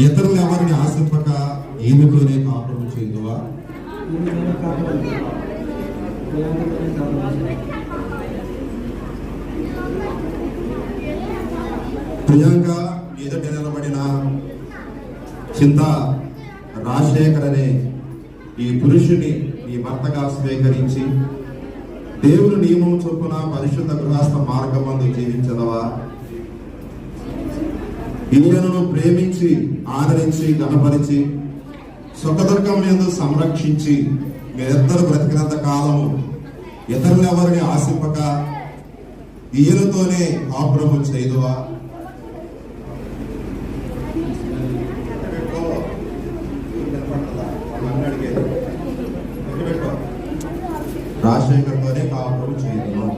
ఇతరులు ఎవరిని ఆశింపక ఈమెతోనే కాపురం చేయుదువా? ప్రియాంక ఎదుట నిలబడిన చింత రాజశేఖర్ అనే ఈ పురుషుని ఈ భర్తగా స్వీకరించి దేవుని నియమం చొప్పున పరిశుద్ధ గృహస్థ మార్గమందు జీవించదవా? ఈయనను ప్రేమించి ఆదరించి గణపరిచి సుఖదుర్గములందు సంరక్షించి మీరిద్దరు బ్రతికినంత కాలము ఇతరులు ఎవరిని ఆశింపక ఈయనతోనే కాపురము చేయుదువా? రాజశేఖర్తోనే కాపురం చేయుదువా?